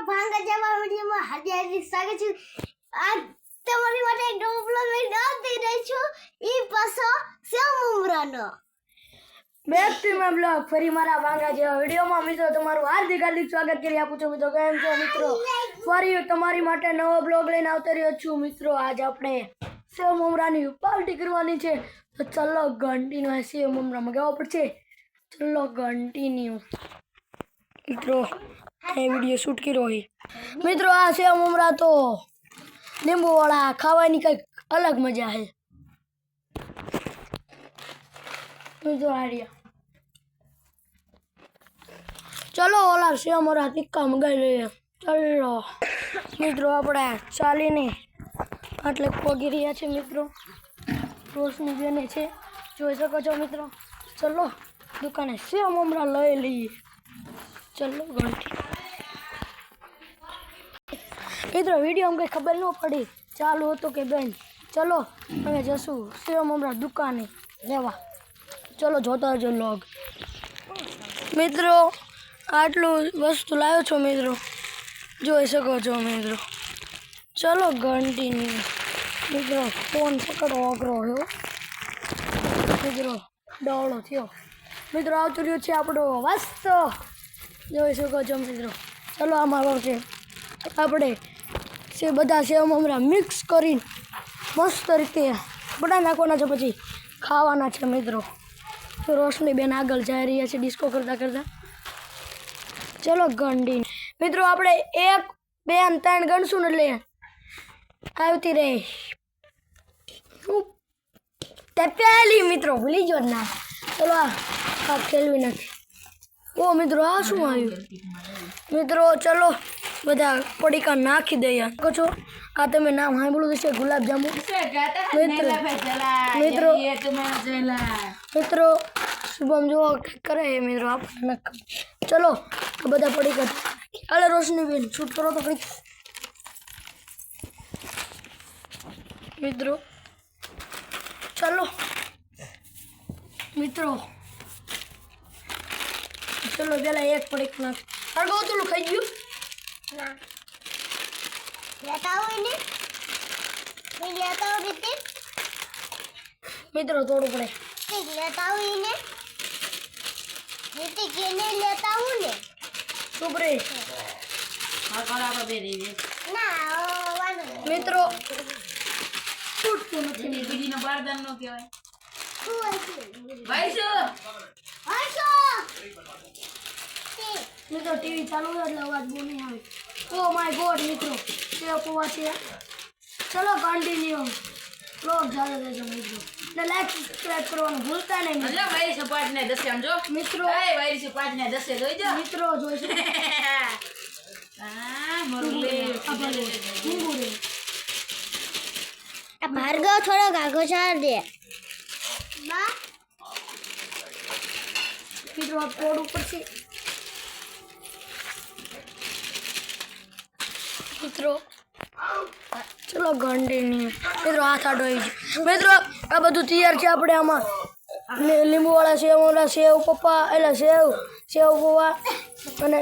ભાંગા જવા વિડીયોમાં હાર્દિક સ્વાગત છે। આ તમારી માટે એક નવો બ્લોગ લઈને આવી રહી છું। ઈ પાછો સેવ મમરાનો બેક ટુ માય બ્લોગ ફરી મારા ભાંગા જેવા વિડીયોમાં મિત્રો તમારું હાર્દિક સ્વાગત કરી આપું છું। મિત્રો કેમ છો મિત્રો? ફરી તમારી માટે નવો બ્લોગ લઈને આવતો રહ્યો છું મિત્રો। આજ આપણે સેવ મમરાની પાર્ટી કરવાની છે, તો ચલો કન્ટિન્યુ સેવ મમરા મગાવવા પડશે। ચલો કન્ટિન્યુ મિત્રો એ વિડીયો શૂટ કર્યો હોય મિત્રો। આ સેવ મમરા તો લીંબુવાળા ખાવાની કંઈક અલગ મજા છે મિત્રો। આર્યા ચલો ઓલા સેવ મમરા ટીક્કા મંગાવી લઈએ। ચલો મિત્રો આપણે ચાલીને આટલે પહોંચી રહ્યા છે મિત્રો। રોશની બેને છે, જોઈ શકો છો મિત્રો। ચલો દુકાને સેવ મમરા લઈ લઈએ। ચલો ઘંટી મિત્રો વિડીયો કંઈ ખબર ન પડી ચાલુ હતું કે બેન। ચલો હવે જશું સેવ મમરા દુકાને લેવા। ચલો જોતા રહેજો લોગ મિત્રો। આટલું વસ્તુ લાવ્યો છો મિત્રો, જોઈ શકો છો મિત્રો। ચલો કન્ટિન્યુ મિત્રો। ફોન પકડો અઘરો થયો મિત્રો, ડોળો થયો મિત્રો। આવતું રહ્યું છે આપણો વાસ્તો, જોઈ શકો છો મિત્રો। ચલો આમાં છે આપણે બધા સેવ મમરા મિક્સ કરીને મસ્ત રીતે બધા નાખવાના છે, પછી ખાવાના છે મિત્રો। તો રોશની બેન આગળ જઈ રહ્યા છે ડિસ્કો કરતાં કરતાં। ચલો ગંડી મિત્રો, આપણે 1 2 3 ગણશું ને એટલે આવતી રહે તે પહેલી મિત્રો, ભૂલી ગયો ના। ચલો આ ખેલવી નથી। ઓ મિત્રો આ શું આવ્યું મિત્રો? ચલો બધા પડીકા નાખી દઈએ। કહો છો આ તમે નામ સાંભળ્યું હશે, ગુલાબજાંબુ મિત્રો। મિત્રો શુભમ જો કરે મિત્રો આપણે। ચલો બધા પડીકા અલે રોશની બેન શૂટ કરો તો કંઈક મિત્રો। ચલો મિત્રો, ચલો પેલા એક પડીક નાખ અડગો તો ખાઈ ગયું ના લેતા હોય ને નહીં લેતા હોય રીતે મિત્રો, થોડું પડે ઠીક લેતા હોય ને રીતે કે નહીં લેતા હું ને સુપરે ના વાનો મિત્રો છૂટતું નથી દીદીનો બારદાન નો કહેવાય શું હશે ભાઈસો હશો મિત્રો। ટીવી ચાલુ હોય એટલે અવાજ બહુ નહીં આવે। ઓ માય ગોડ મિત્રો, સેવ પૌવા છે। ચલો કન્ટિન્યુ બ્લોગ ચાલે રહેજો મિત્રો, ને લાઈક સબસ્ક્રાઇબ કરવાનું ભૂલતા નહીં મિત્રો। અલ્યા વાયરી સપાટ ને દસે આમ જો મિત્રો એ વાયરી સપાટ ને દસે જોઈજો મિત્રો જોઈ શકો આ મરલે લીંબુ રે આ ભાર્ગવ થોડો ગાગો ચાર દે બા મિત્રો આ કોડ ઉપર છે મિત્રો। ચલો કન્ટિન્યુ મિત્રો, હાથ આડો આવી છે મિત્રો। આ બધું તૈયાર છે આપણે આમાં લીંબુવાળા સેવ મમરા, સેવ પપ્પા એટલે સેવ પૌવા અને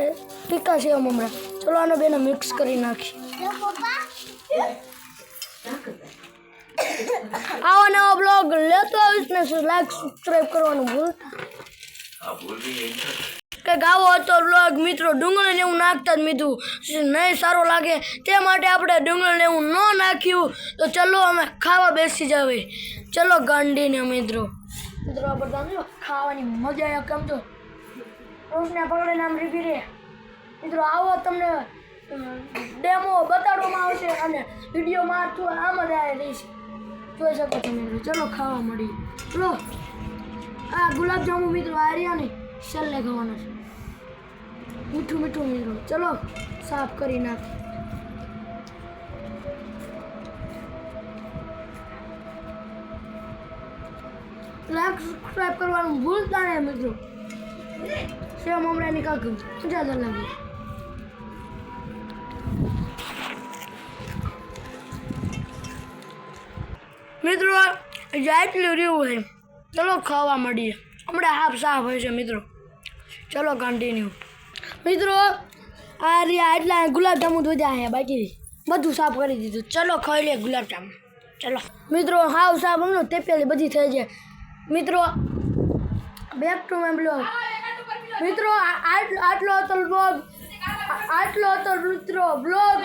ટીકા સેવ મમરા। ચલો આને બેને મિક્સ કરી નાખી। જો પપ્પા આવા નવા બ્લોગ લેતો આવીશ ને લાઈક સબસ્ક્રાઈબ કરવાનું ભૂલતા કે ગાવો હતો બ્લોગ મિત્રો। ડુંગળીને એવું નાખતા જ મીઠું નહીં સારું લાગે, તે માટે આપણે ડુંગળીને એવું ન નાખ્યું। તો ચલો અમે ખાવા બેસી જાવે। ચલો ગાંડીને મિત્રો આ બધા ખાવાની મજા આવે કેમ તો રોશને પકડીને આમ રીબી રે મિત્રો। આવો તમને ડેમો બતાડવામાં આવશે અને વિડીયોમાં આમ જ આવે રહીશ, જોઈ શકો છો મિત્રો। ચલો ખાવા મળી। ચલો આ ગુલાબજાંબુ મિત્રો આર્યા ને છેલ્લે ખાવાના છે, મીઠું મીઠું મિત્રો। ચલો સાફ કરી નાખ। લાઈક સબસ્ક્રાઈબ કરવાનું ભૂલતા નહીં મિત્રો। સેવ મમરાની કાંક મજા જ લાગે મિત્રો। જાટલું રહ્યું હોય, ચલો ખાવા મળીએ। હમણાં હાફ સાફ હોય છે મિત્રો। ચલો કન્ટિન્યુ મિત્રો। આ રહ્યા એટલા ગુલાબજાંબુ વધ્યા છે બાકી બધું સાફ કરી દીધું. ચલો ખાઈ લે ગુલાબજાંબુ. ચલો મિત્રો હાવ સાફ હમણો તે પેલી બધી થઈ જાય. મિત્રો બેક ટુ માય બ્લોગ. મિત્રો આટલો હતો બ્લોગ. આટલો હતો બ્લોગ.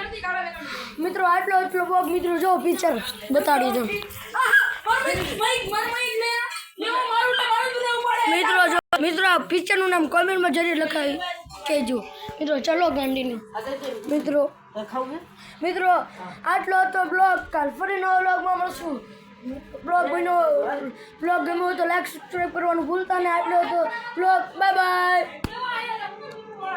મિત્રો આટલો બ્લોગ. મિત્રો જો પિક્ચર બતાડી દઉં. મિત્રો પિક્ચરનું નામ કોમેન્ટમાં જરૂર લખાવી કહેજો. મિત્રો ચલો કન્ટિન્યુ. મિત્રો આટલો હતો બ્લોગ. કાલ ફરી નવા બ્લોગમાં મળશું. બ્લોગ ગમ્યો હોય તો લાઈક સબસ્ક્રાઈબ કરવાનું ભૂલતા નહીં. આટલો હતો બ્લોગ. Bye bye.